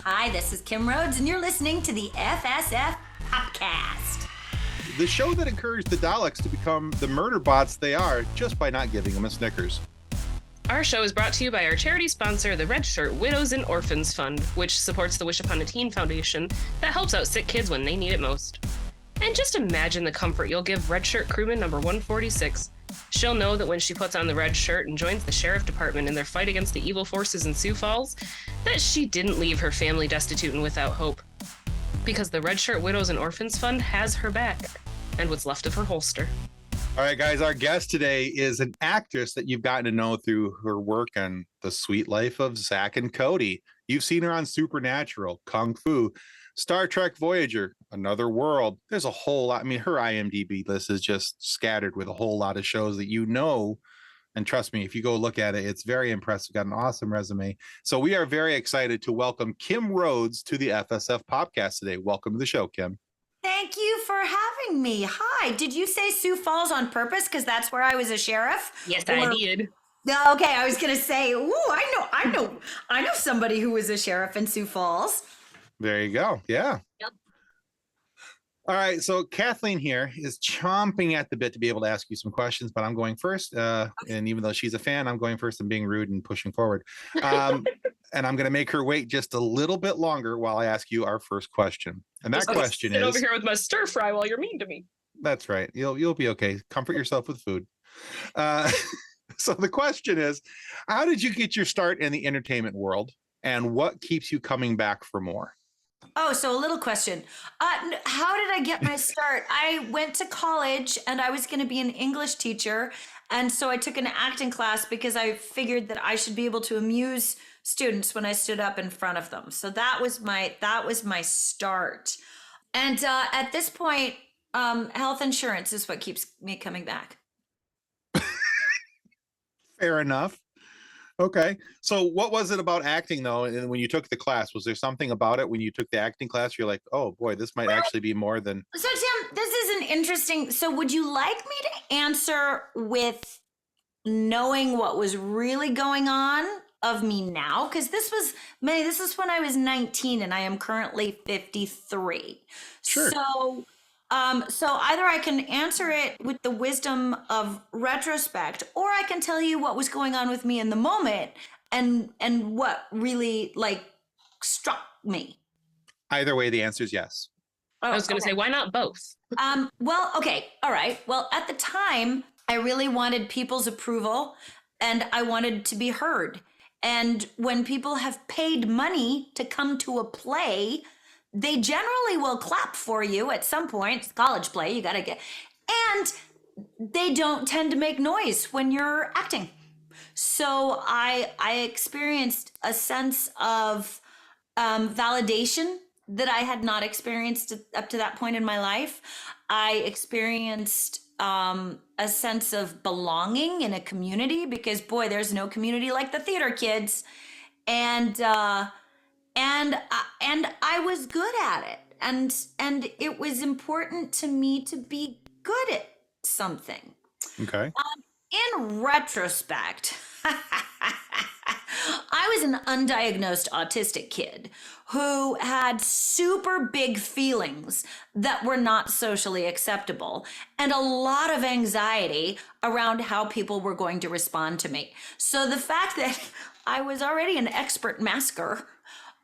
Hi, this is Kim Rhodes, and you're listening to the FSF PopCast. The show that encouraged the Daleks to become the murder bots they are just by not giving them a Snickers. Our show is brought to you by our charity sponsor, the Red Shirt Widows and Orphans Fund, which supports the Wish Upon a Teen Foundation that helps out sick kids when they need it most. And just imagine the comfort you'll give Red Shirt crewman number 146. She'll know that when she puts on the red shirt and joins the sheriff department in their fight against the evil forces in Sioux Falls, that she didn't leave her family destitute and without hope. Because the Red Shirt Widows and Orphans Fund has her back, and what's left of her holster. All right, guys, our guest today is an actress that you've gotten to know through her work on The Sweet Life of Zack and Cody. You've seen her on Supernatural, Kung Fu, Star Trek Voyager, Another World. There's a whole lot. I mean, her IMDb list is just scattered with a whole lot of shows that you know. And trust me, if you go look at it, it's very impressive. Got an awesome resume. So we are very excited to welcome Kim Rhodes to the FSF PopCast today. Welcome to the show, Kim. Thank you for having me. Hi, did you say Sioux Falls on purpose? Because that's where I was a sheriff? Yes, I did. Okay, I was gonna say, I know somebody who was a sheriff in Sioux Falls. There you go. Yeah. Yep. All right. So Kathleen here is chomping at the bit to be able to ask you some questions, but I'm going first. And even though she's a fan, I'm going first and being rude and pushing forward. And I'm going to make her wait just a little bit longer while I ask you our first question. And that question is, over here with my stir fry while you're mean to me. That's right. You'll be okay. Comfort yourself with food. So the question is, how did you get your start in the entertainment world, and what keeps you coming back for more? Oh, so a little question. How did I get my start? I went to college and I was going to be an English teacher. And so I took an acting class because I figured that I should be able to amuse students when I stood up in front of them. So that was my start. And at this point, health insurance is what keeps me coming back. Fair enough. Okay. So what was it about acting though? And when you took the class, was there something about it when you took the acting class? You're like, oh boy, this might actually be more than. So Tim, this is an interesting. So would you like me to answer with knowing what was really going on of me now? Because this is when I was 19 and I am currently 53. Sure. So either I can answer it with the wisdom of retrospect, or I can tell you what was going on with me in the moment and what really struck me. Either way, the answer is yes. Oh, I was going to say, why not both? Well, okay. All right. Well, at the time, I really wanted people's approval and I wanted to be heard. And when people have paid money to come to a play, they generally will clap for you at some point. It's college play, you gotta get, and they don't tend to make noise when you're acting. So I experienced a sense of validation that I had not experienced up to that point in my life. I experienced a sense of belonging in a community because boy, there's no community like the theater kids. And I was good at it. And it was important to me to be good at something. Okay. In retrospect, I was an undiagnosed autistic kid who had super big feelings that were not socially acceptable and a lot of anxiety around how people were going to respond to me. So the fact that I was already an expert masker,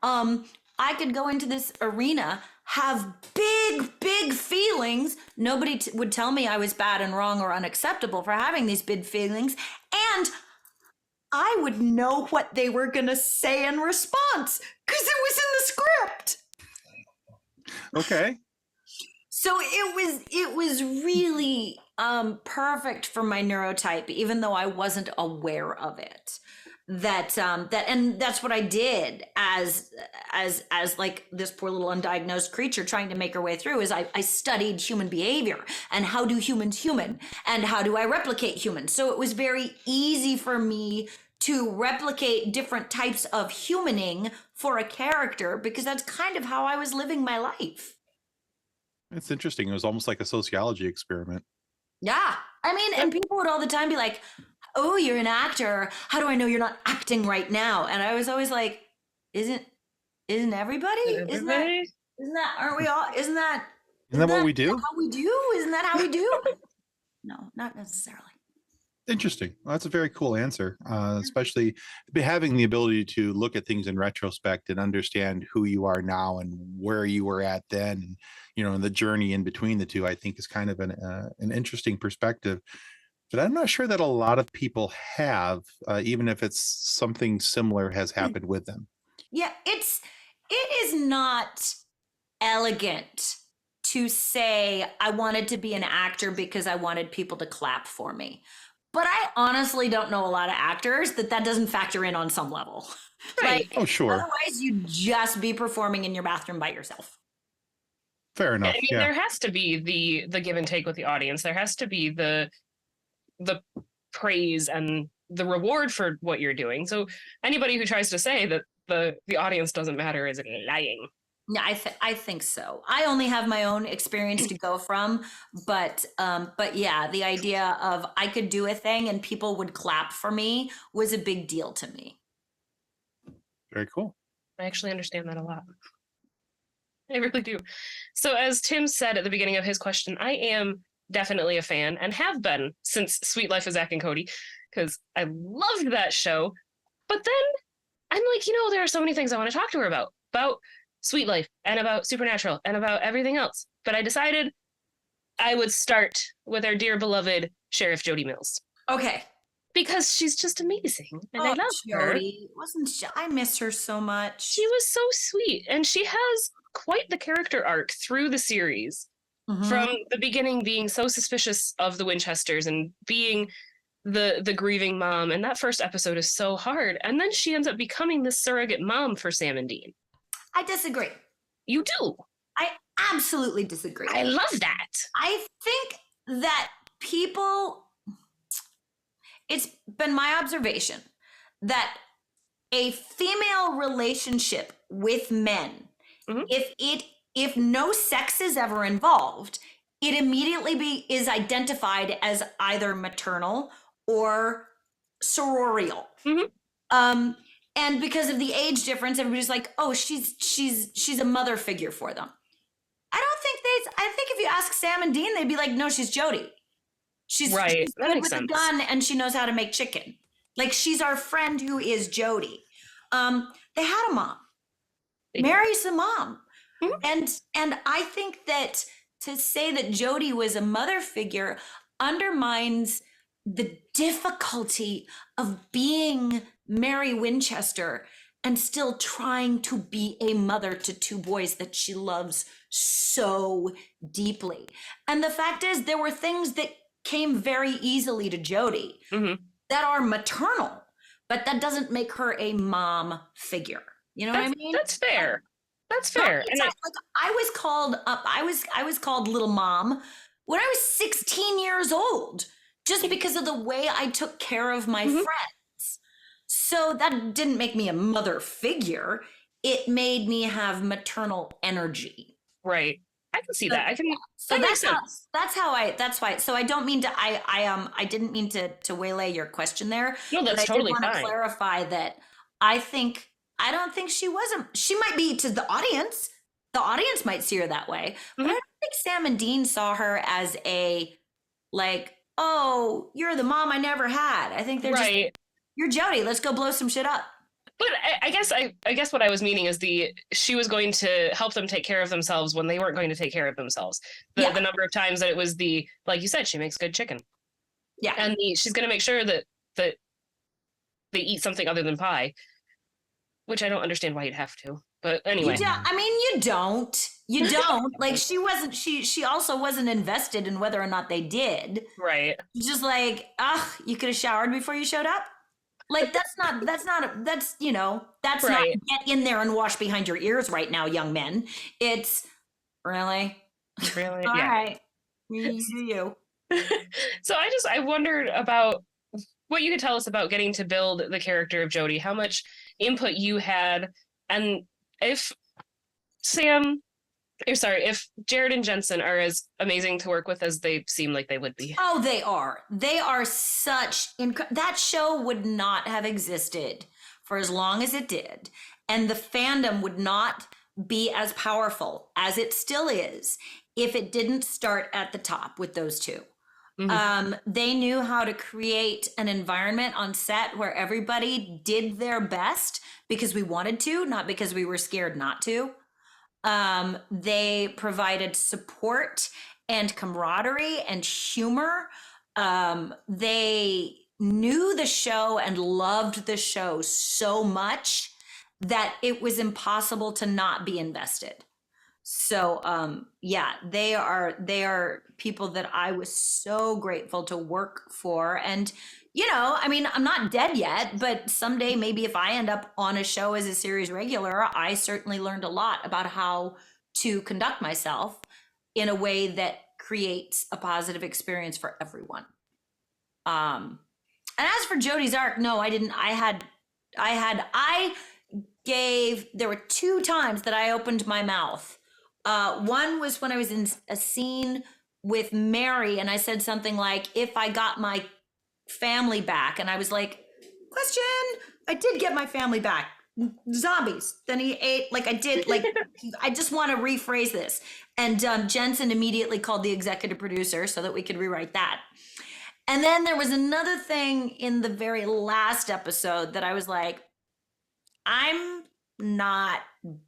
I could go into this arena, have big feelings. Nobody would tell me I was bad and wrong or unacceptable for having these big feelings. And I would know what they were going to say in response because it was in the script. Okay. So it was really perfect for my neurotype, even though I wasn't aware of it. And that's what I did as like this poor little undiagnosed creature trying to make her way through is I studied human behavior and how do humans human and how do I replicate humans. So it was very easy for me to replicate different types of humaning for a character because that's kind of how I was living my life. It's interesting. It was almost like a sociology experiment. Yeah. I mean, and people would all the time be like, oh, you're an actor. How do I know you're not acting right now? And I was always like, isn't Isn't everybody? Everybody? Isn't that, aren't we all, isn't that what we do? how we do? Isn't that how we do? No, not necessarily. Interesting. Well, that's a very cool answer, especially having the ability to look at things in retrospect and understand who you are now and where you were at then, and the journey in between the two. I think is kind of an interesting perspective, but I'm not sure that a lot of people have, even if it's something similar has happened with them. Yeah, it is not elegant to say I wanted to be an actor because I wanted people to clap for me. But I honestly don't know a lot of actors that doesn't factor in on some level. Right. Oh, sure. Otherwise, you'd just be performing in your bathroom by yourself. Fair enough. I mean, there has to be the give and take with the audience. There has to be the praise and the reward for what you're doing. So anybody who tries to say that the audience doesn't matter is lying. Yeah, I think so. I only have my own experience to go from, but yeah, the idea of I could do a thing and people would clap for me was a big deal to me. Very cool. I actually understand that a lot. I really do. So as Tim said at the beginning of his question, I am definitely a fan and have been since Sweet Life of Zach and Cody, because I loved that show. But then I'm like, there are so many things I want to talk to her about Sweet Life and about Supernatural and about everything else. But I decided I would start with our dear beloved Sheriff Jody Mills. Okay. Because she's just amazing. And I love Jody. her. I miss her so much. She was so sweet. And she has quite the character arc through the series. Mm-hmm. From the beginning being so suspicious of the Winchesters and being the grieving mom. And that first episode is so hard. And then she ends up becoming the surrogate mom for Sam and Dean. I disagree. You do? I absolutely disagree. I love that. I think that it's been my observation that a female relationship with men, mm-hmm. if no sex is ever involved, it immediately is identified as either maternal or sororial. Mm-hmm. And because of the age difference, everybody's like, oh, she's a mother figure for them. I think if you ask Sam and Dean, they'd be like, no, she's Jody. She's good with a gun and she knows how to make chicken. Like, she's our friend who is Jody. They had a mom. Mary's the mom. Mm-hmm. And I think that to say that Jody was a mother figure undermines the difficulty of being Mary Winchester and still trying to be a mother to two boys that she loves so deeply. And the fact is, there were things that came very easily to Jody mm-hmm. that are maternal, but that doesn't make her a mom figure. You know what I mean? That's fair. That's fair. And I was called up. I was called little mom when I was 16 years old, just because of the way I took care of my mm-hmm. friends. So that didn't make me a mother figure. It made me have maternal energy. Right. I can see that. I can. So that's why. So I don't mean to. I didn't mean to waylay your question there. No, that's totally fine. I did want to clarify that I don't think she wasn't. She might be to the audience. The audience might see her that way, but mm-hmm. I don't think Sam and Dean saw her as oh, you're the mom I never had. I think they're just, you're Jody. Let's go blow some shit up. But I guess what I was meaning is she was going to help them take care of themselves when they weren't going to take care of themselves. The number of times that it was like you said, she makes good chicken. Yeah. And she's going to make sure that they eat something other than pie, which I don't understand why you'd have to. But anyway. You don't. Like, she also wasn't invested in whether or not they did. Right. Just like, you could have showered before you showed up. Like, that's not right. Get in there and wash behind your ears right now, young men. It's really. All right. You do you. So I wondered about what you could tell us about getting to build the character of Jody, how much input you had, and if Jared and Jensen are as amazing to work with as they seem like they would be. Oh, they are. They are such... that show would not have existed for as long as it did, and the fandom would not be as powerful as it still is if it didn't start at the top with those two. They knew how to create an environment on set where everybody did their best because we wanted to, not because we were scared not to. They provided support and camaraderie and humor. They knew the show and loved the show so much that it was impossible to not be invested. So yeah, they are people that I was so grateful to work for. And I mean, I'm not dead yet, but someday maybe if I end up on a show as a series regular, I certainly learned a lot about how to conduct myself in a way that creates a positive experience for everyone. And as for Jody's arc, no, I didn't. There were 2 times that I opened my mouth. One was when I was in a scene with Mary and I said something like, if I got my family back, and I was like, question, I did get my family back. Zombies. Then he ate, I just want to rephrase this. And Jensen immediately called the executive producer so that we could rewrite that. And then there was another thing in the very last episode that I was like, I'm not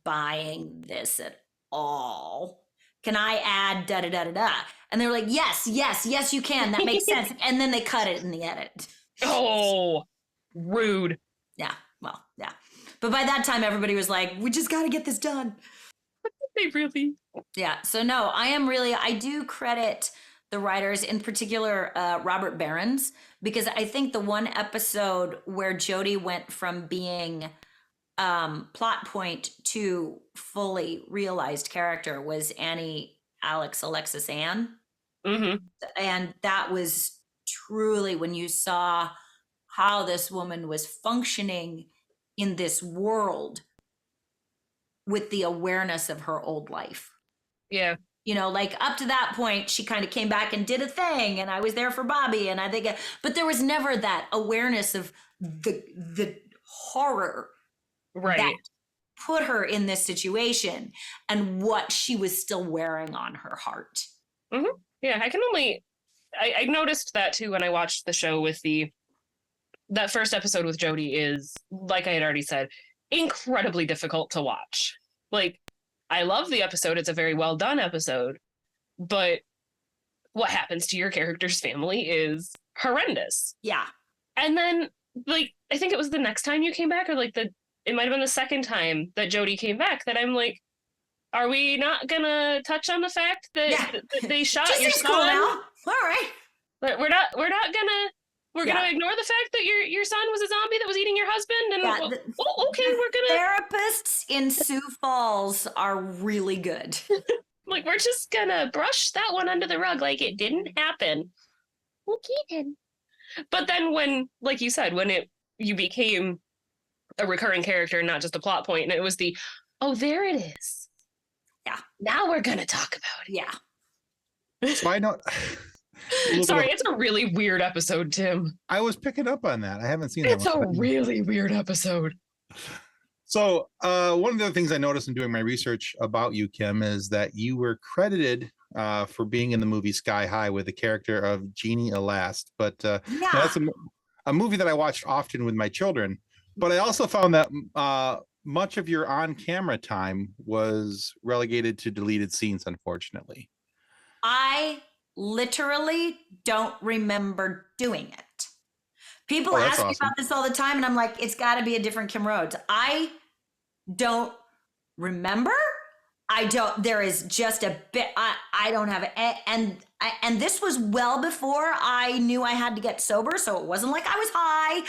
buying this at all. Can I add da da da da da? And they were like, yes, you can. That makes sense. And then they cut it in the edit. Oh, rude. Yeah, well, yeah. But by that time, everybody was like, we just got to get this done. They really? Yeah, so no, I do credit the writers, in particular, Robert Behrens, because I think the one episode where Jody went from being plot point to fully realized character was Annie, Alex, Alexis, Anne. Mm-hmm. And that was truly when you saw how this woman was functioning in this world with the awareness of her old life. Yeah. Like up to that point, she kind of came back and did a thing, and I was there for Bobby, and I think, but there was never that awareness of the horror that put her in this situation and what she was still wearing on her heart. Mm-hmm. Yeah, I noticed that too when I watched the show with that first episode with Jody is, like I had already said, incredibly difficult to watch. Like, I love the episode. It's a very well done episode, but what happens to your character's family is horrendous. Yeah. And then, I think it was the next time you came back, or it might have been the second time that Jody came back, that I'm like, are we not gonna touch on the fact that they shot your son? Cool now. All right. We're not gonna ignore the fact that your son was a zombie that was eating your husband, and okay, we're gonna. Therapists in Sioux Falls are really good. We're just gonna brush that one under the rug like it didn't happen. Okay then. But then when, like you said, when you became a recurring character and not just a plot point, and it was there it is. Yeah. Now we're gonna talk about it. Yeah. So I know. Sorry, it's a really weird episode, Tim. I was picking up on that. I haven't seen that. It's a really weird episode. So one of the other things I noticed in doing my research about you, Kim, is that you were credited for being in the movie Sky High with the character of Jeannie Elast. But that's a movie that I watched often with my children. But I also found that much of your on-camera time was relegated to deleted scenes, unfortunately. I literally don't remember doing it. People ask me about this all the time, and I'm like, it's got to be a different Kim Rhodes. I don't remember. There is just a bit, I don't have it. And this was well before I knew I had to get sober. So it wasn't like I was high.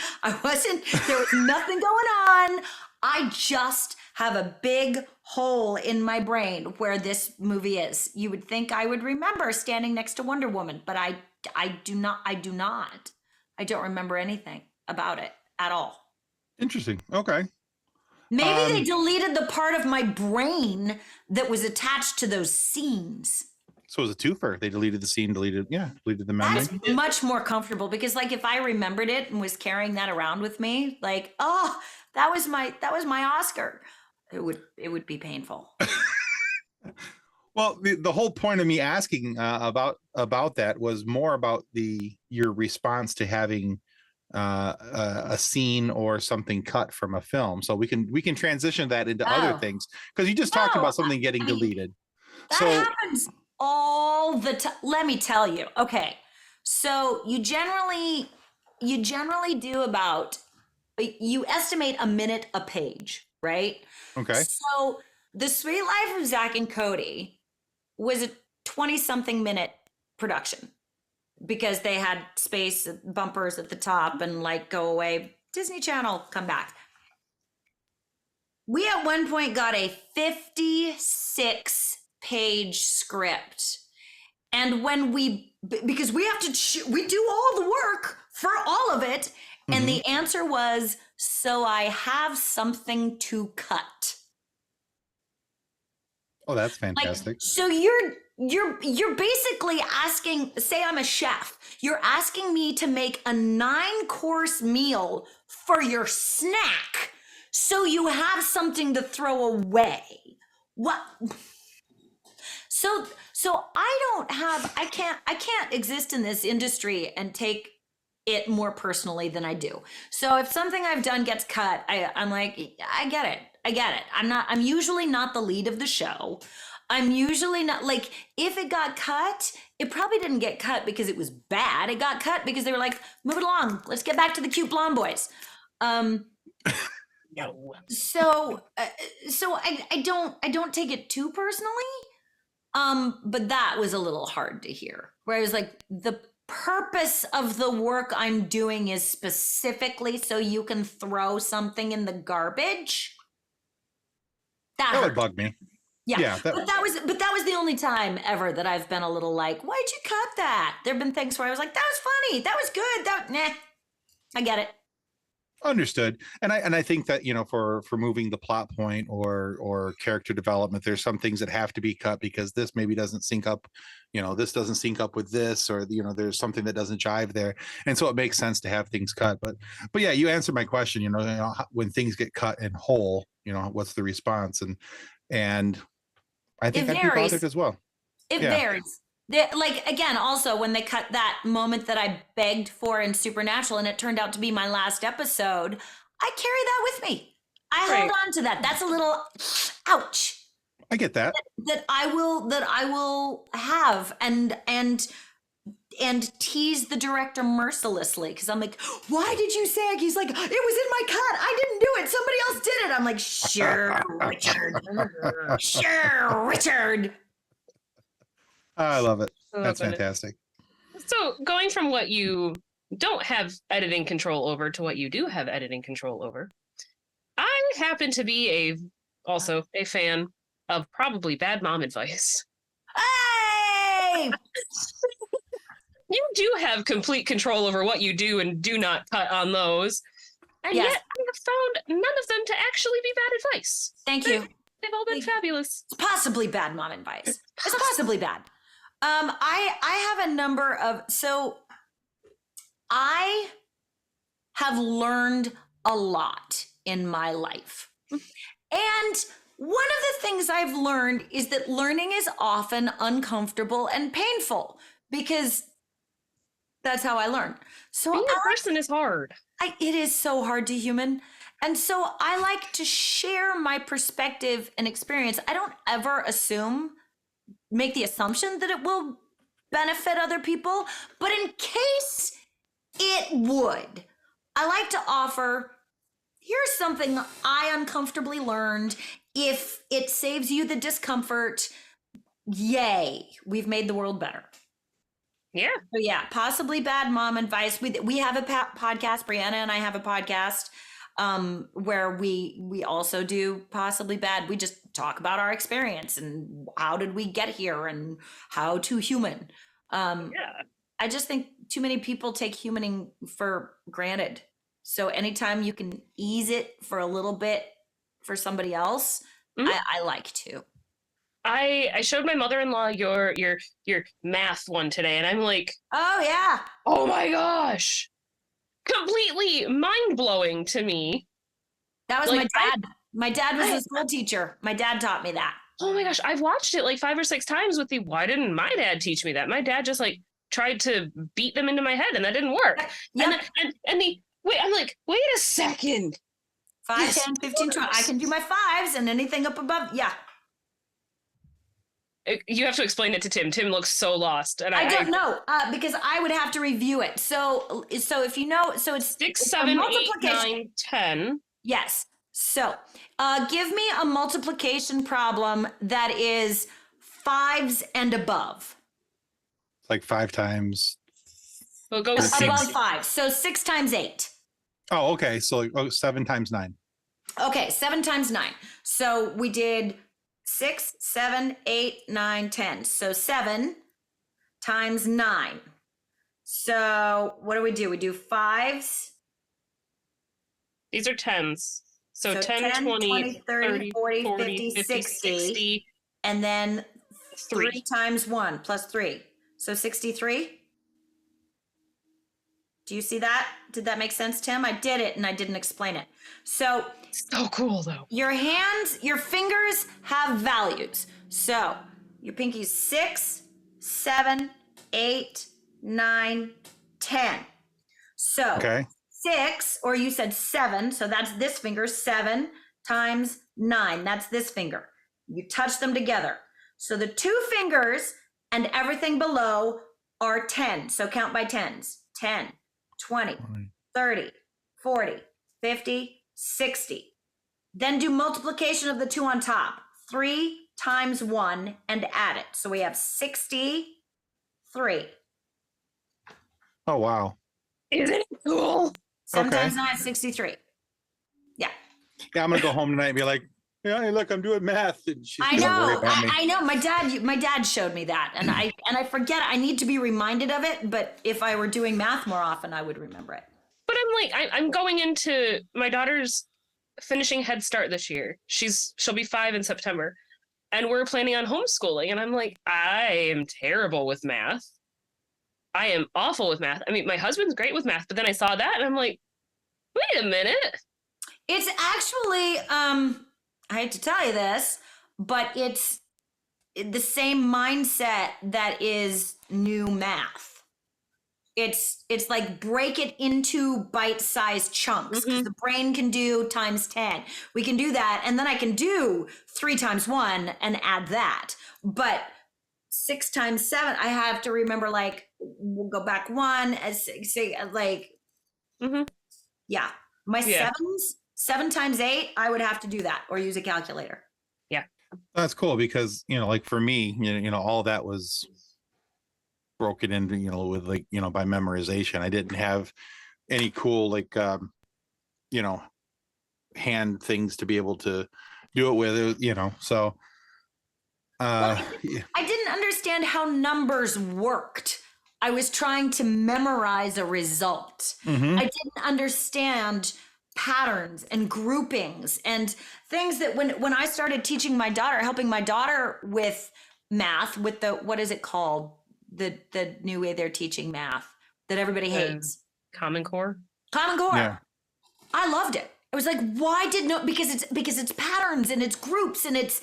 There was nothing going on. I just have a big hole in my brain where this movie is. You would think I would remember standing next to Wonder Woman, but I do not. I don't remember anything about it at all. Interesting. Okay. Maybe they deleted the part of my brain that was attached to those scenes. So it was a twofer. They deleted the scene, deleted the memory. That's much more comfortable because like if I remembered it and was carrying that around with me, like, oh, that was my Oscar. It would be painful. Well, the whole point of me asking about that was more about your response to having a scene or something cut from a film. So we can transition that into other things, because you just talked about something getting deleted. That happens all the time. Let me tell you. Okay, so you generally do about, you estimate a minute a page, right? Okay. So The Sweet Life of Zach and Cody was a 20-something minute production because they had space bumpers at the top and like go away, Disney Channel, come back. We at one point got a 56-page script. And when because we have to, we do all the work for all of it. And the answer was, so I have something to cut. Oh, that's fantastic. Like, so you're basically asking, say I'm a chef, you're asking me to make a 9-course meal for your snack so you have something to throw away. What? So I can't exist in this industry and take it more personally than I do. So if something I've done gets cut, I'm like, I get it. I'm usually not the lead of the show. I'm usually not, like, if it got cut, it probably didn't get cut because it was bad. It got cut because they were like, move it along. Let's get back to the cute blonde boys. No. So I don't take it too personally. But that was a little hard to hear. Where I was like, the purpose of the work I'm doing is specifically so you can throw something in the garbage. That would bug me. Yeah. But that was the only time ever that I've been a little like, why'd you cut that? There've been things where I was like, that was funny. That was good. I get it. Understood. And I think that, for moving the plot point or character development, there's some things that have to be cut because this maybe doesn't sync up, this doesn't sync up with this, or, there's something that doesn't jive there. And so it makes sense to have things cut. But yeah, you answered my question, when things get cut in whole, what's the response? And I think I'd be bothered as well. It varies. Like, again, also when they cut that moment that I begged for in Supernatural and it turned out to be my last episode, I carry that with me. I hold on to that. That's a little ouch. I get that. That I will have and tease the director mercilessly because I'm like, why did you say? He's like, it was in my cut. I didn't do it. Somebody else did it. I'm like, sure, Richard. Sure, Richard. I love it. That's fantastic. So going from what you don't have editing control over to what you do have editing control over, I happen to be also a fan of probably bad mom advice. Hey! You do have complete control over what you do and do not cut on those. And yet I have found none of them to actually be bad advice. Thank you. They've all been fabulous. It's possibly bad mom advice. It's possibly bad. I have a number of, so I have learned a lot in my life. And one of the things I've learned is that learning is often uncomfortable and painful because that's how I learn. So being a person is hard. It is so hard to human. And so I like to share my perspective and experience. I don't ever make the assumption that it will benefit other people, but in case it would, I like to offer, here's something I uncomfortably learned. If it saves you the discomfort, yay, we've made the world better. Yeah. So yeah, possibly bad mom advice. We have a podcast, Brianna and I have a podcast where we also do possibly bad. We just talk about our experience and how did we get here and how to human. I just think too many people take humaning for granted. So anytime you can ease it for a little bit for somebody else, I like to. I showed my mother-in-law your math one today, and I'm like, Oh yeah. oh my gosh, completely mind-blowing to me. That was Like, my dad. My dad was I a school teacher. My dad taught me that. oh my gosh, I've watched it like 5 or 6 times with the why didn't my dad teach me that? My dad just like tried to beat them into my head, and that didn't work. Yep. And the wait, I'm like, wait a second. 5, Yes, 10, 15, 20. I can do my 5s and anything up above. Yeah. You have to explain it to Tim. Tim looks so lost, and I don't know because I would have to review it. So if you know, so it's 6, it's a 7, 8, multiplication. 9, 10. Yes. So give me a multiplication problem that is 5s and above. Like 5 times. We'll go Above 6. 5. So 6 times 8. Oh, okay. So 7 times 9. Okay, 7 times 9. So we did 6, 7, 8, 9, 10. So 7 times 9. So what do? We do 5s. These are 10s. So 10, 10, 20, 30, 40, 50, 50, 60. And then 3 3. times 1 plus 3. So 63. Do you see that? Did that make sense, Tim? I did it and I didn't explain it. So So cool, though. your hands, your fingers have values. So your pinky's 6, 7, 8, 9, 10. So Okay. 6, or you said 7, so that's this finger, 7 times 9. That's this finger. You touch them together. So the 2 fingers and everything below are 10. So count by 10s. 10, 20, 30, 40, 50, 60. Then do multiplication of the 2 on top. 3 times 1 and add it. So we have 63. Oh, wow. Isn't it cool? 7 Okay. times 9 is 63. Yeah. Yeah, I'm going to go home tonight and be like, yeah, hey, look, I'm doing math. And she's I gonna worry know. about me. I know. My dad showed me that, and I forget. I need to be reminded of it. But if I were doing math more often, I would remember it. But I'm like, I'm going into my daughter's finishing Head Start this year. She'll be 5 in September, and we're planning on homeschooling. And I'm like, I am terrible with math. I am awful with math. I mean, my husband's great with math, but then I saw that, and I'm like, wait a minute. It's actually, I hate to tell you this, but it's the same mindset that is new math. It's like break it into bite-sized chunks because the brain can do times 10. We can do that, and then I can do 3 times 1 and add that. But 6 times 7, I have to remember, like, we'll go back 1 as say like, yeah. My 7s, 7 times 8, I would have to do that or use a calculator. Yeah. That's cool because, like for me, all that was broken into, with like, by memorization. I didn't have any cool, like, hand things to be able to do it with, so. I didn't understand how numbers worked. I was trying to memorize a result. I didn't understand patterns and groupings and things that when I started teaching my daughter, helping my daughter with math, with the, what is it called? The new way they're teaching math that everybody hates. Common Core. Common Core. Yeah. I loved it. It was like, why did no, because it's patterns and it's groups and it's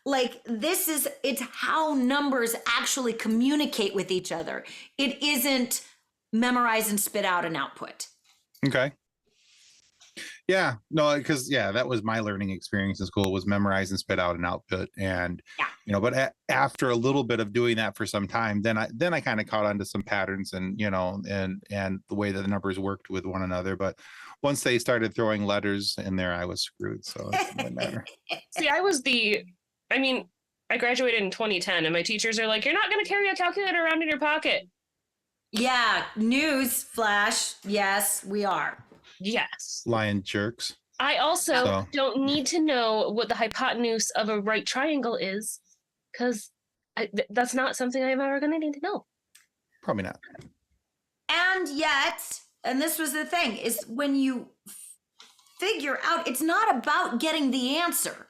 like, it's how numbers actually communicate with each other. It isn't memorize and spit out an output. Okay. Yeah, no, because that was my learning experience in school, was memorize and spit out an output. And, but after a little bit of doing that for some time, then I kind of caught on to some patterns and, and the way that the numbers worked with one another. But once they started throwing letters in there, I was screwed. So it didn't matter. See, I graduated in 2010 and my teachers are like, you're not going to carry a calculator around in your pocket. Yeah. News flash. Yes, we are. Yes. Lion jerks. I also don't need to know what the hypotenuse of a right triangle is, because that's not something I'm ever going to need to know. Probably not. And yet, and this was the thing, is when you figure out, it's not about getting the answer.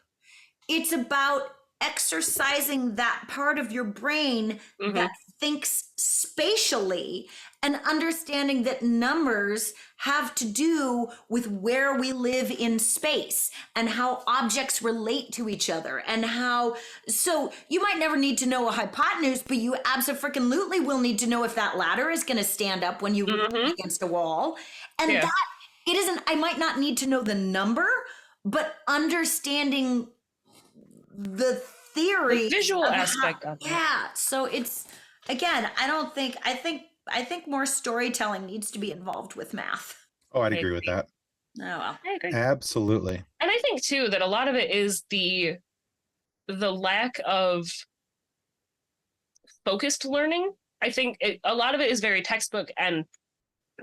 It's about exercising that part of your brain that thinks spatially and understanding that numbers have to do with where we live in space and how objects relate to each other and how, so you might never need to know a hypotenuse, but you absolutely will need to know if that ladder is going to stand up when you run against a wall. And that it isn't, I might not need to know the number, but understanding the theory, the visual aspect of it. Yeah. So it's, again, I think more storytelling needs to be involved with math. Oh, I'd agree with that. Oh, well. I agree. Absolutely. And I think too that a lot of it is the lack of focused learning. I think a lot of it is very textbook, and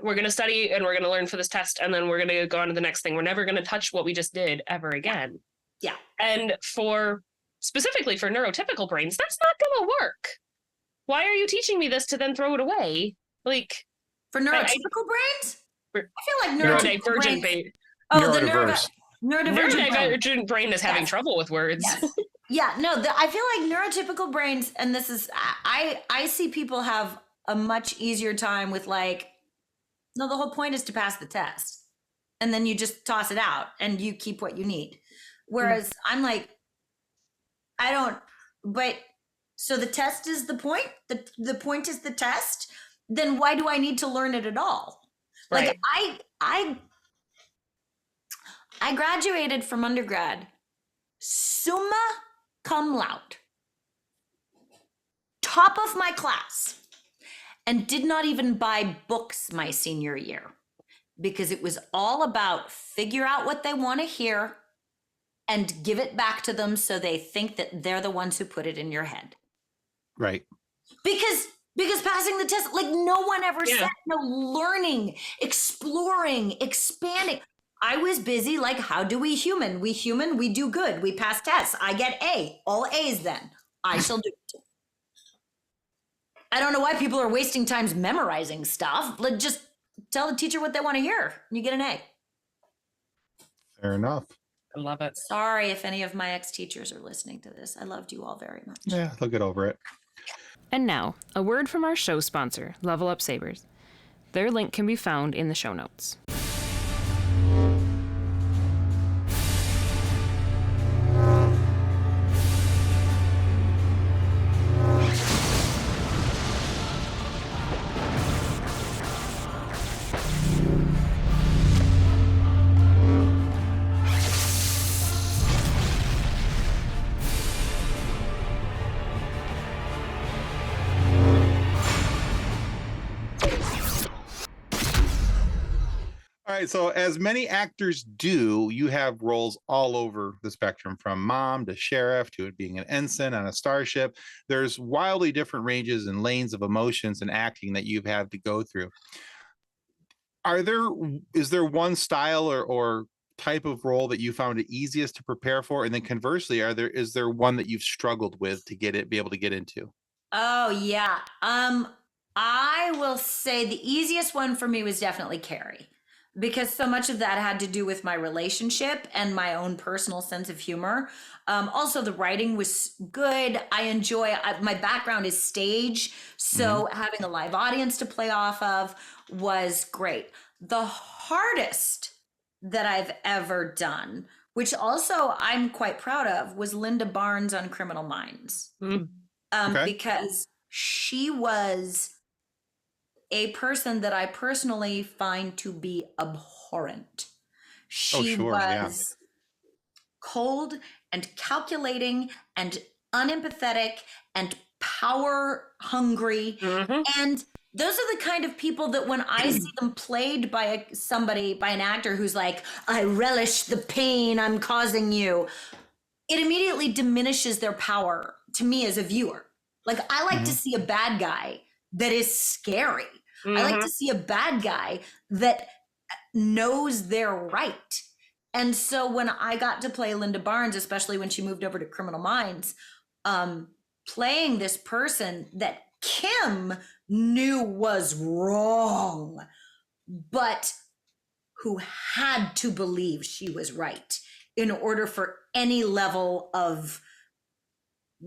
we're going to study and we're going to learn for this test, and then we're going to go on to the next thing. We're never going to touch what we just did ever again. Yeah. And specifically for neurotypical brains, that's not going to work. Why are you teaching me this to then throw it away? Like, for neurotypical brains? I feel like neurodivergent brain. Oh, neurodiverse. Neurodivergent brain is having trouble with words. Yes. Yeah, no, I feel like neurotypical brains, and this is, I see people have a much easier time with like, no, the whole point is to pass the test. And then you just toss it out and you keep what you need. Whereas I'm like, so the test is the point? The point is the test? Then why do I need to learn it at all? Right. Like I graduated from undergrad summa cum laude, top of my class, and did not even buy books my senior year because it was all about figure out what they want to hear and give it back to them so they think that they're the ones who put it in your head. Right. Because passing the test, like no one ever said no learning, exploring, expanding. I was busy like, how do we human? We do good. We pass tests. I get A, all A's then. I shall do it. I don't know why people are wasting times memorizing stuff. Like just tell the teacher what they want to hear. And you get an A. Fair enough. I love it. Sorry if any of my ex-teachers are listening to this. I loved you all very much. Yeah, they'll get over it. And now, a word from our show sponsor, Level Up Sabers. Their link can be found in the show notes. All right, so as many actors do, you have roles all over the spectrum, from mom to sheriff to it being an ensign on a starship. There's wildly different ranges and lanes of emotions and acting that you've had to go through. Is there one style or type of role that you found it easiest to prepare for? And then conversely, is there one that you've struggled with to be able to get into? Oh yeah. I will say the easiest one for me was definitely Carrie, because so much of that had to do with my relationship and my own personal sense of humor. Also, the writing was good. My background is stage, so having a live audience to play off of was great. The hardest that I've ever done, which also I'm quite proud of, was Linda Barnes on Criminal Minds. Because she was a person that I personally find to be abhorrent. She was cold and calculating and unempathetic and power hungry. And those are the kind of people that when I see them played by an actor who's like, I relish the pain I'm causing you, it immediately diminishes their power to me as a viewer. Like I like to see a bad guy that is scary. I like to see a bad guy that knows they're right. And so when I got to play Linda Barnes, especially when she moved over to Criminal Minds, playing this person that Kim knew was wrong, but who had to believe she was right in order for any level of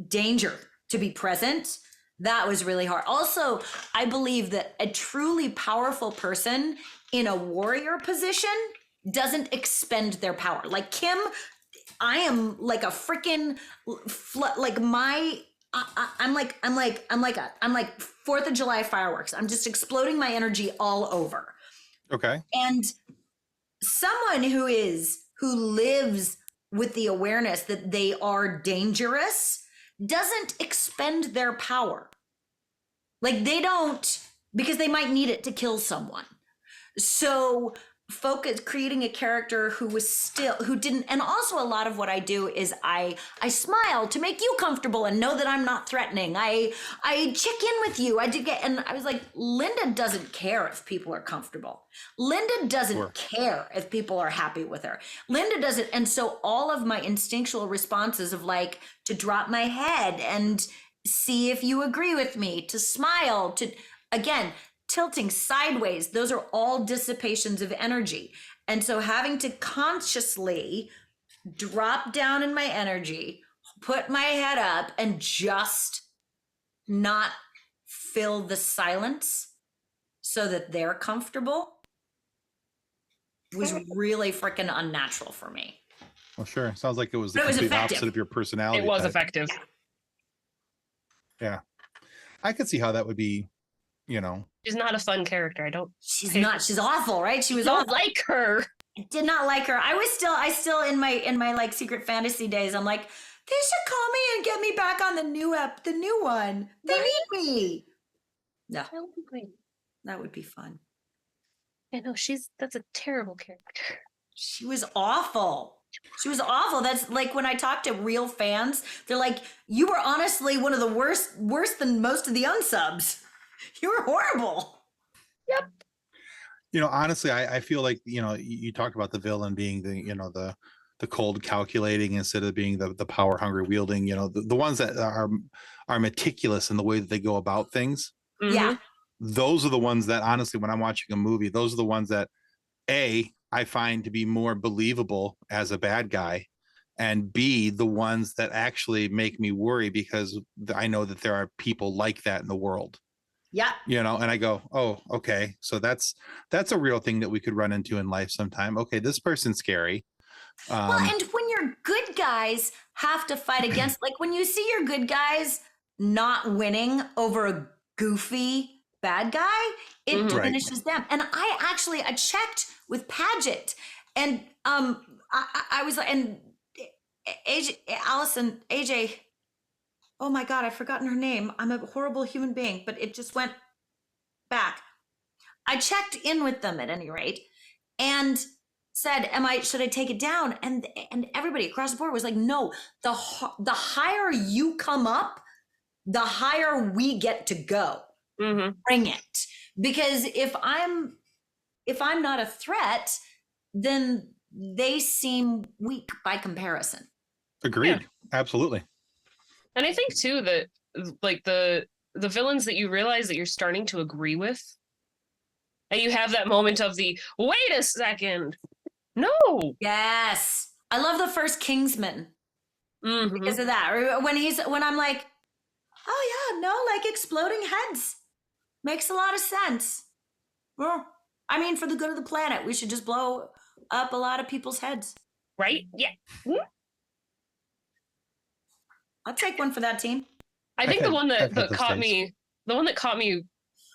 danger to be present. That was really hard. Also, I believe that a truly powerful person in a warrior position doesn't expend their power. Like Kim, I am like a freaking like my I'm like 4th of July fireworks. I'm just exploding my energy all over. Okay. And someone who lives with the awareness that they are dangerous doesn't expend their power. Like they don't, because they might need it to kill someone. So creating a character who didn't, and also a lot of what I do is I smile to make you comfortable and know that I'm not threatening. I check in with you. And I was like, Linda doesn't care if people are comfortable. Linda doesn't care if people are happy with her. Linda doesn't. And so all of my instinctual responses of like to drop my head and see if you agree with me, to smile, to, again, tilting sideways, those are all dissipations of energy. And so having to consciously drop down in my energy, put my head up, and just not fill the silence so that they're comfortable was really freaking unnatural for me. Well, sure. Sounds like it was the But it was complete effective. opposite of your personality. It was type. effective. Yeah. I could see how that would be, you know. She's not a fun character. I don't. She's not. She's awful, right? She was don't awful. like her. I did not like her. I still in my like secret fantasy days, I'm like, they should call me and get me back on the new one. They need me. No, That would be great. that would be fun. I know that's a terrible character. She was awful. She was awful. That's like when I talk to real fans, they're like, you were honestly one of the worse than most of the unsubs. You were horrible. Yep. You know, honestly, I feel like, you know, you talk about the villain being the cold calculating instead of being the power hungry wielding, you know, the ones that are meticulous in the way that they go about things. Mm-hmm. Yeah. Those are the ones that honestly, when I'm watching a movie, those are the ones that I find to be more believable as a bad guy, and B, the ones that actually make me worry because I know that there are people like that in the world. Yeah. You know, and I go, oh, okay. So that's a real thing that we could run into in life sometime. Okay, this person's scary. Well, and when your good guys have to fight against, like when you see your good guys not winning over a goofy bad guy, it diminishes them. And I checked with Paget, and I was like, and AJ, oh my God, I've forgotten her name. I'm a horrible human being, but it just went back. I checked in with them at any rate and said, should I take it down? And everybody across the board was like, no, the higher you come up, the higher we get to go. Mm-hmm. Bring it. Because if I'm not a threat, then they seem weak by comparison. Agreed. Yeah. Absolutely. And I think too that like the villains that you realize that you're starting to agree with, and you have that moment of the wait a second, no. Yes, I love the first Kingsman because of that. Or when I'm like, oh yeah, no, like exploding heads makes a lot of sense. Well, I mean, for the good of the planet, we should just blow up a lot of people's heads. Right? Yeah. I'll take one for that team. I think the one that those caught days. me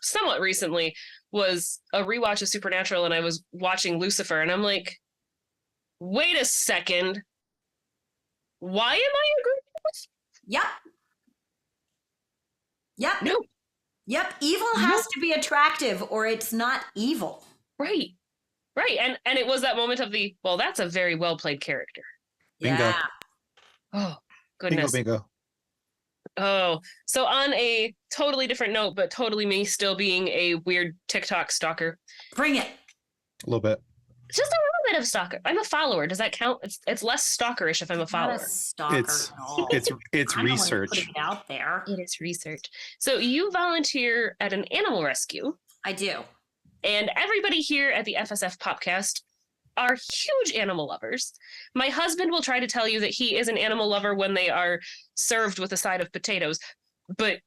somewhat recently was a rewatch of Supernatural, and I was watching Lucifer, and I'm like, wait a second, why am I agreeing with? Yep. No. Yep. Evil has to be attractive, or it's not evil. Right. And it was that moment of the, well, that's a very well played character. Bingo. Yeah. Oh, goodness. Bingo. Oh, so on a totally different note, but totally me still being a weird TikTok stalker. Bring it. A little bit. Just a little bit of stalker. I'm a follower. Does that count? It's less stalkerish if I'm a follower. Not a stalker It's at all. it's I'm the one research. putting it out there. It is research. So you volunteer at an animal rescue, I do. and everybody here at the FSF PopCast are huge animal lovers. My husband will try to tell you that he is an animal lover when they are served with a side of potatoes, but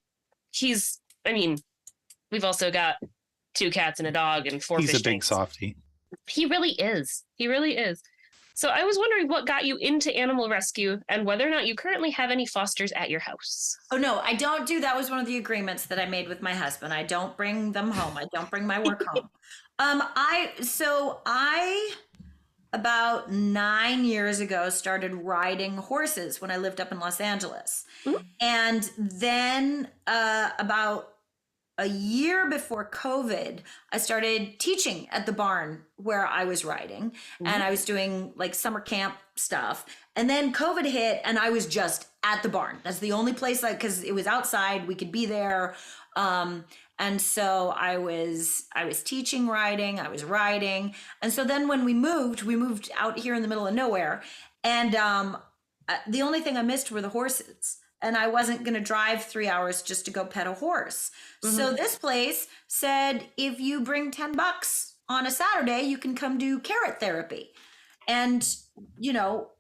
we've also got 2 cats and a dog and 4 He's fish a big tanks. softie. He really is. He really is. So I was wondering what got you into animal rescue and whether or not you currently have any fosters at your house. Oh, no, I don't do. That was one of the agreements that I made with my husband. I don't bring them home. I don't bring my work home. I about 9 years ago started riding horses when I lived up in Los Angeles. Mhm. And then about a year before COVID, I started teaching at the barn where I was riding, and I was doing like summer camp stuff. And then COVID hit, and I was just at the barn. That's the only place, because it was outside, we could be there. And so I was teaching riding, I was riding. And so then when we moved out here in the middle of nowhere. And the only thing I missed were the horses. And I wasn't going to drive 3 hours just to go pet a horse. So this place said, if you bring $10 on a Saturday, you can come do carrot therapy. And, so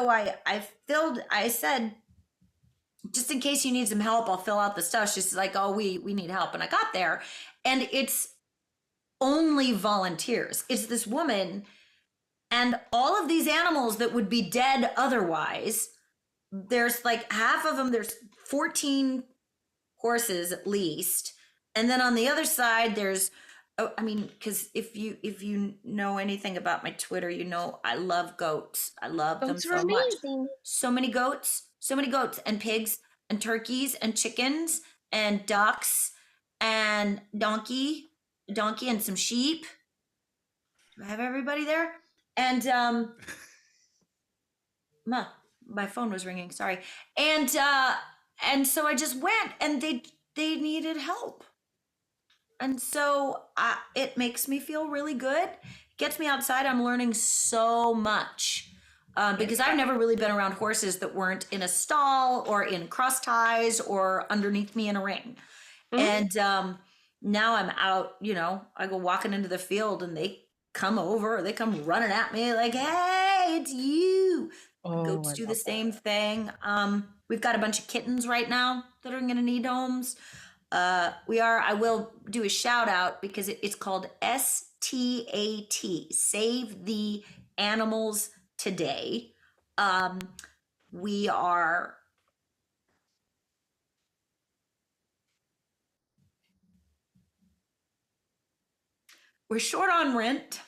I said, just in case you need some help, I'll fill out the stuff. She's like, oh, we need help. And I got there, and it's only volunteers. It's this woman and all of these animals that would be dead otherwise. There's like half of them, there's 14 horses at least. And then on the other side, there's, because if you know anything about my Twitter, I love goats. I love them so much. So many goats and pigs and turkeys and chickens and ducks and donkey and some sheep. Do I have everybody there? And my phone was ringing, sorry. And so I just went, and they needed help. And so it makes me feel really good. Gets me outside. I'm learning so much because I've never really been around horses that weren't in a stall or in cross ties or underneath me in a ring. And now I'm out, I go walking into the field, and they come over, they come running at me like, hey, it's you. Goats do the same thing. We've got a bunch of kittens right now that are going to need homes. I will do a shout out because it's called STAT, Save the Animals Today. We're short on rent.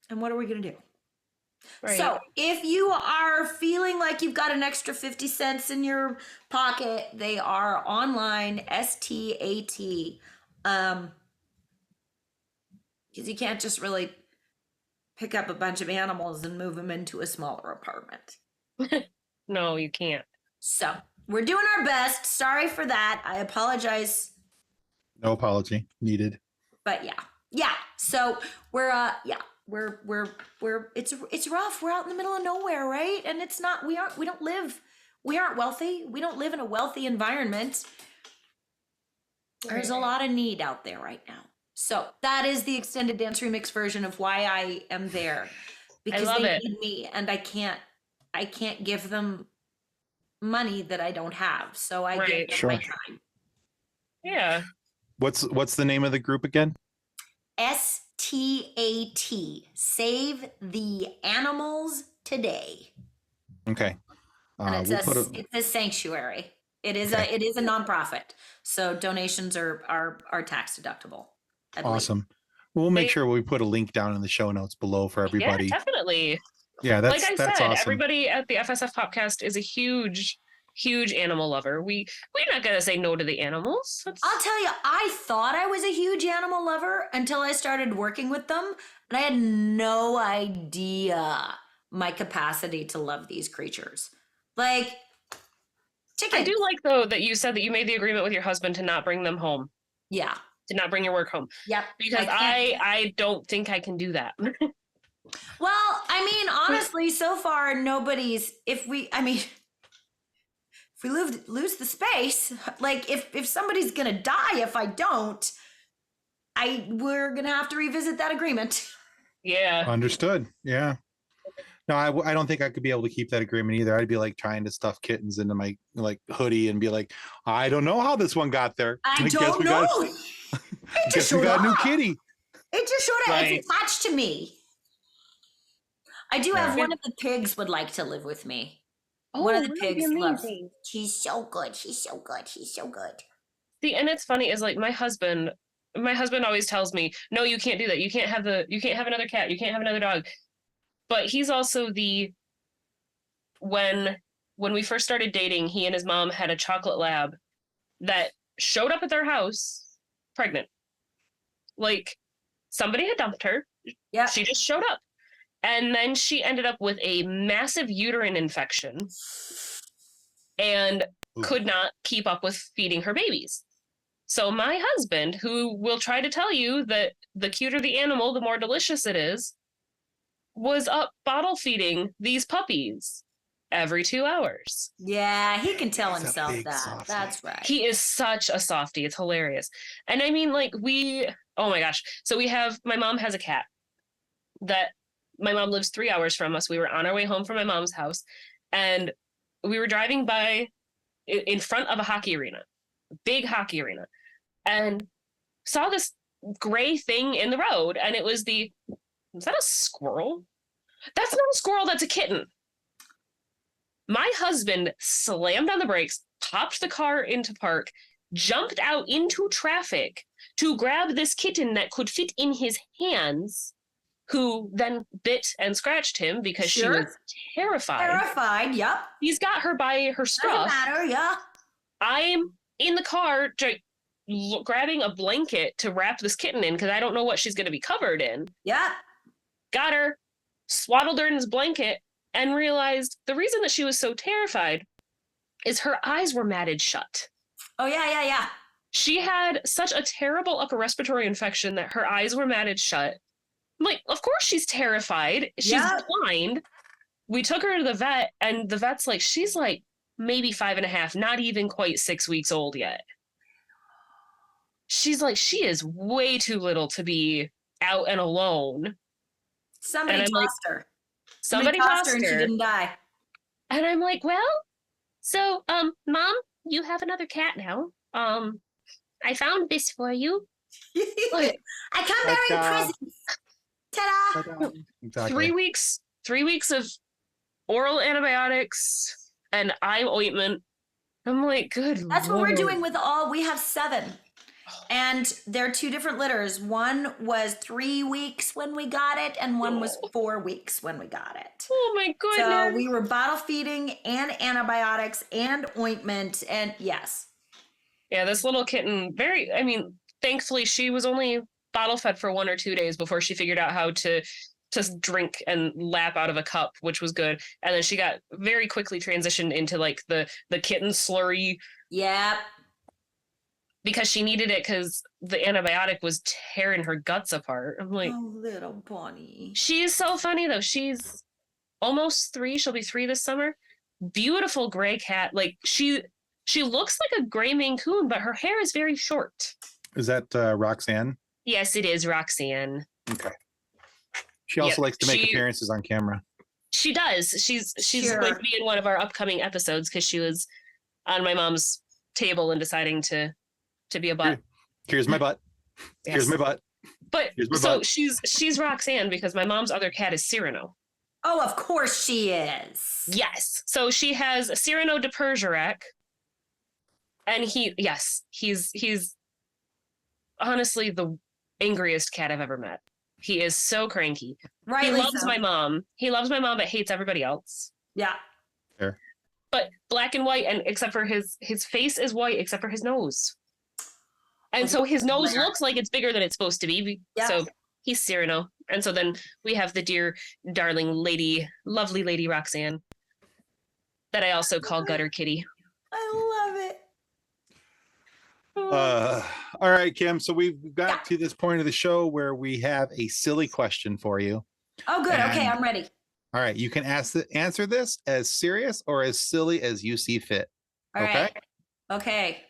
And what are we going to do? Right. So if you are feeling like you've got an extra 50 cents in your pocket, they are online, STAT. Because you can't just really pick up a bunch of animals and move them into a smaller apartment. No, you can't. So we're doing our best. Sorry for that. I apologize. No apology needed. But yeah. So we're it's rough. We're out in the middle of nowhere, right? And it's not. We aren't wealthy. We don't live in a wealthy environment. There's a lot of need out there right now. So that is the extended dance remix version of why I am there, because they need me, and I can't give them money that I don't have. So I give them my time. Yeah. What's the name of the group again? STAT, Save the Animals Today. Okay. And it's a sanctuary. It is a nonprofit. So donations are tax deductible. Awesome. We'll make sure we put a link down in the show notes below for everybody. Yeah, definitely. Yeah, that's like I that's said, awesome. Everybody at the FSF PopCast is a huge animal lover. We're not gonna say no to the animals. I'll tell you, I thought I was a huge animal lover until I started working with them, and I had no idea my capacity to love these creatures. Like chickens. I do like though that you said that you made the agreement with your husband to not bring them home. Yeah. To not bring your work home. Yep. Because I don't think I can do that. Well, honestly, so far if we lose the space, like if somebody's gonna die if I don't, we're gonna have to revisit that agreement. Yeah. Understood. Yeah. No, I don't think I could be able to keep that agreement either. I'd be like trying to stuff kittens into my like hoodie and be like, I don't know how this one got there. I don't know. Guess we got a new kitty. It just showed up. Right. It's attached to me. I do have one of the pigs would like to live with me. One of the pigs loves. She's so good. She's so good. She's so good. See, and it's funny is like my husband always tells me, no, you can't do that. You can't have another cat. You can't have another dog. But he's also when we first started dating, he and his mom had a chocolate lab that showed up at their house pregnant. Like somebody had dumped her. Yeah. She just showed up. And then she ended up with a massive uterine infection and could not keep up with feeding her babies. So my husband, who will try to tell you that the cuter the animal, the more delicious it is, was up bottle feeding these puppies every 2 hours. Yeah, he can tell He's a himself big that. softie. That's right. He is such a softie. It's hilarious. And I mean, like oh my gosh. So my mom has a cat that my mom lives 3 hours from us. We were on our way home from my mom's house and we were driving by in front of a hockey arena, a big hockey arena, and saw this gray thing in the road. And it was is that a squirrel? That's not a squirrel. That's a kitten. My husband slammed on the brakes, popped the car into park, jumped out into traffic to grab this kitten that could fit in his hands, who then bit and scratched him because she was terrified. Terrified, yep. He's got her by her scruff. Doesn't matter, yeah. I'm in the car grabbing a blanket to wrap this kitten in because I don't know what she's going to be covered in. Yeah. Got her, swaddled her in his blanket, and realized the reason that she was so terrified is her eyes were matted shut. Oh, yeah. She had such a terrible upper respiratory infection that her eyes were matted shut. I'm like, of course she's terrified. She's blind. We took her to the vet, and the vet's like, she's like maybe 5.5, not even quite 6 weeks old yet. She's like, she is way too little to be out and alone. Somebody tossed her. Somebody tossed her and she didn't die. And I'm like, well, so, Mom, you have another cat now. I found this for you. I come bearing presents. Ta-da! Exactly. 3 weeks of oral antibiotics and eye ointment. I'm like, good That's Lord. what we're doing with we have 7. And they're 2 different litters. One was 3 weeks when we got it, and one was 4 weeks when we got it. Oh my goodness. So we were bottle feeding and antibiotics and ointment, and yes. Yeah, this little kitten, thankfully she was only bottle fed for 1 or 2 days before she figured out how to drink and lap out of a cup, which was good. And then she got very quickly transitioned into like the kitten slurry. Yep. Because she needed it because the antibiotic was tearing her guts apart. I'm like, oh, little bunny. She's so funny though. She's almost 3. She'll be 3 this summer. Beautiful gray cat. Like she looks like a gray Maine Coon, but her hair is very short. Is that Roxanne? Yes, it is Roxanne. Okay. She also likes to make appearances on camera. She does. She's going to be in one of our upcoming episodes because she was on my mom's table and deciding to be a butt. Here's my butt. Yes. Here's my butt. But so butt. She's Roxanne because my mom's other cat is Cyrano. Oh, of course she is. Yes. So she has Cyrano de Bergerac. And he's honestly the angriest cat I've ever met. He is so cranky. Right. He loves my mom. He loves my mom, but hates everybody else. Yeah. Fair. But black and white, and except for his face is white, except for his nose. And so his nose looks like it's bigger than it's supposed to be. Yeah. So he's Cyrano. And so then we have the dear, darling lady, lovely lady Roxanne, that I also call Gutter Kitty. I love it. All right, Kim. So we've got to this point of the show where we have a silly question for you. Oh, good. Okay, I'm ready. All right. You can answer this as serious or as silly as you see fit. All Okay. right. Okay.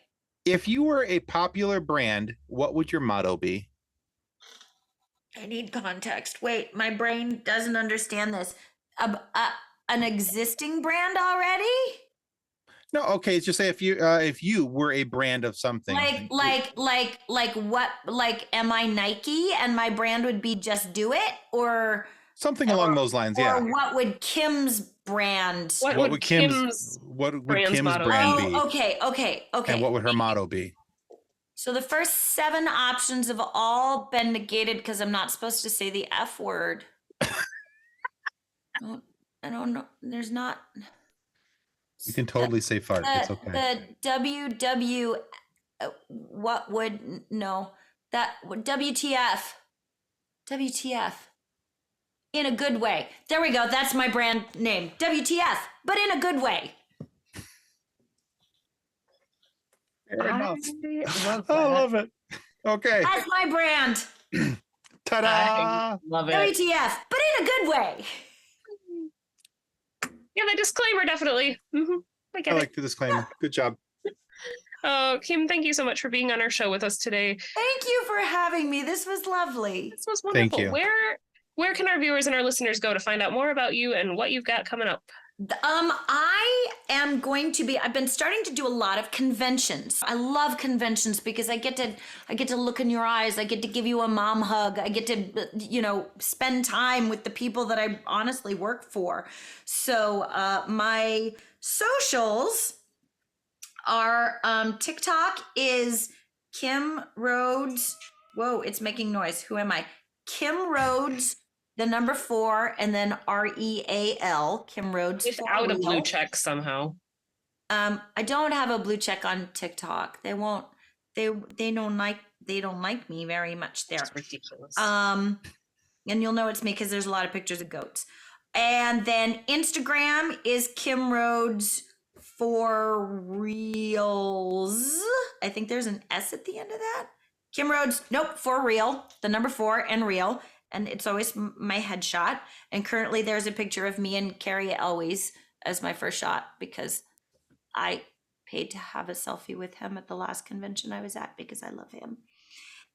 If you were a popular brand, what would your motto be? I need context. Wait, my brain doesn't understand this. An existing brand already? No, okay. Just say if you were a brand of something. Like what? Like, am I Nike and my brand would be Just Do It, or Something along those lines, or yeah. what would Kim's brand? What would Kim's brand's motto brand be? be? Okay. And what would her motto be? So the first 7 options have all been negated because I'm not supposed to say the F word. I don't know. There's not. You can totally say fart. It's okay. The WW, what would, no, that, WTF. WTF. In a good way. There we go. That's my brand name. WTF, but in a good way. I love it. Okay. That's my brand. Ta-da! I love it. WTF, but in a good way. Yeah, the disclaimer, definitely. I get I it. like the disclaimer. Good job. Oh, Kim, thank you so much for being on our show with us today. Thank you for having me. This was lovely. This was wonderful. Thank you. Where can our viewers and our listeners go to find out more about you and what you've got coming up? I've been starting to do a lot of conventions. I love conventions because I get to look in your eyes. I get to give you a mom hug. I get to, spend time with the people that I honestly work for. So, my socials are, TikTok is Kim Rhodes. Whoa, it's making noise. Who am I? Kim Rhodes, the number 4, and then REAL, Kim Rhodes. Without a blue check somehow. I don't have a blue check on TikTok. They won't. They don't like me very much there. It's ridiculous. And you'll know it's me because there's a lot of pictures of goats. And then Instagram is Kim Rhodes for reals. I think there's an S at the end of that. Kim Rhodes, nope, for real. The number 4 and real. And it's always my headshot. And currently there's a picture of me and Carrie Elwes as my first shot because I paid to have a selfie with him at the last convention I was at because I love him.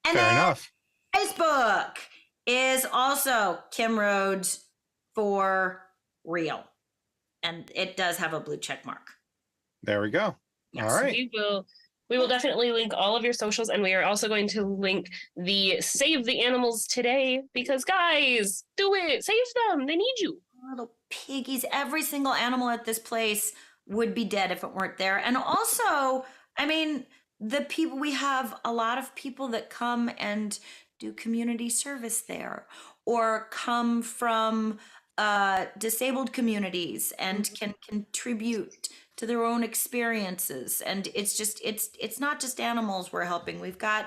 And Fair enough. Facebook is also Kim Rhodes for real. And it does have a blue check mark. There we go. Yes. All right. We will definitely link all of your socials, and we are also going to link the Save the Animals Today, because guys, do it. Save them. They need you. Little piggies. Every single animal at this place would be dead if it weren't there. And also, I mean, we have a lot of people that come and do community service there or come from disabled communities and can contribute to their own experiences. And it's not just animals we're helping. We've got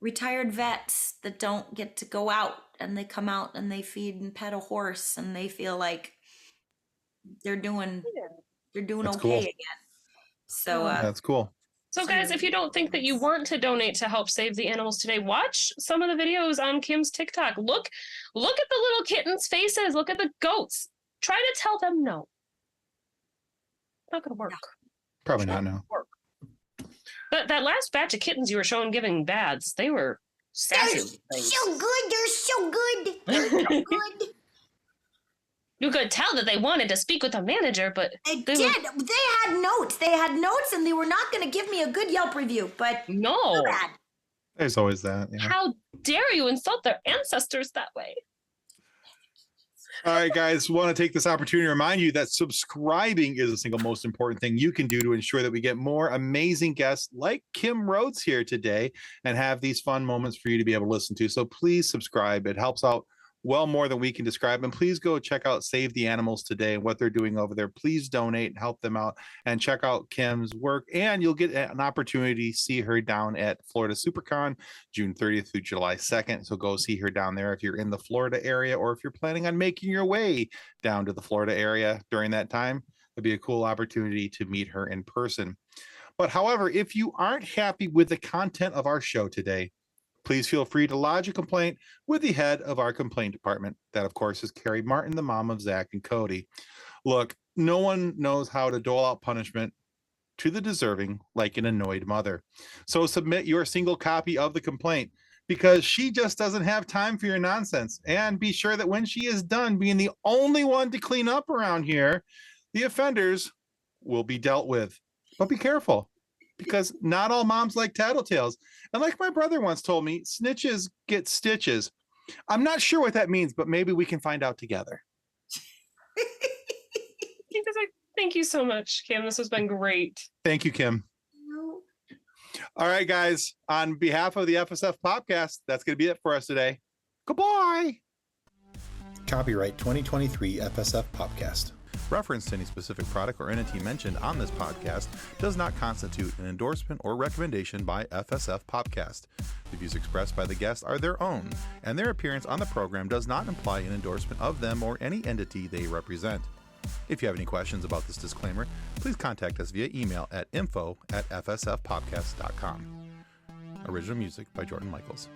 retired vets that don't get to go out, and they come out and they feed and pet a horse, and they feel like they're doing That's okay cool. again. So That's cool. So guys, if you don't think that you want to donate to help save the animals today, watch some of the videos on Kim's TikTok. Look at the little kittens' faces. Look at the goats. Try to tell them no. Not gonna work. Probably not, no. But that last batch of kittens you were showing giving baths, they were sassy. they're so good. They're so good. They're so good. You could tell that they wanted to speak with a manager, but They did. They had notes. They had notes, and they were not going to give me a good Yelp review. But no. too bad. There's always that. Yeah. How dare you insult their ancestors that way? All right, guys, want to take this opportunity to remind you that subscribing is the single most important thing you can do to ensure that we get more amazing guests like Kim Rhodes here today and have these fun moments for you to be able to listen to. So please subscribe. It helps out well more than we can describe. And please go check out Save the Animals Today and what they're doing over there. Please donate and help them out and check out Kim's work. And you'll get an opportunity to see her down at Florida SuperCon, June 30th through July 2nd. So go see her down there if you're in the Florida area, or if you're planning on making your way down to the Florida area during that time. It'd be a cool opportunity to meet her in person. But however, if you aren't happy with the content of our show today, please feel free to lodge a complaint with the head of our complaint department. That, of course, is Carrie Martin, the mom of Zach and Cody. Look, no one knows how to dole out punishment to the deserving like an annoyed mother. So submit your single copy of the complaint, because she just doesn't have time for your nonsense. And be sure that when she is done being the only one to clean up around here, the offenders will be dealt with. But be careful, because not all moms like tattletales. And like my brother once told me, snitches get stitches. I'm not sure what that means, but maybe we can find out together. Thank you so much, Kim. This has been great. Thank you, Kim. All right, guys. On behalf of the FSF PopCast, that's going to be it for us today. Goodbye. Copyright 2023 FSF PopCast. Reference to any specific product or entity mentioned on this podcast does not constitute an endorsement or recommendation by FSF PopCast. The views expressed by the guests are their own, and their appearance on the program does not imply an endorsement of them or any entity they represent. If you have any questions about this disclaimer, please contact us via email at info@fsfpopcast.com. Original music by Jordan Michaels.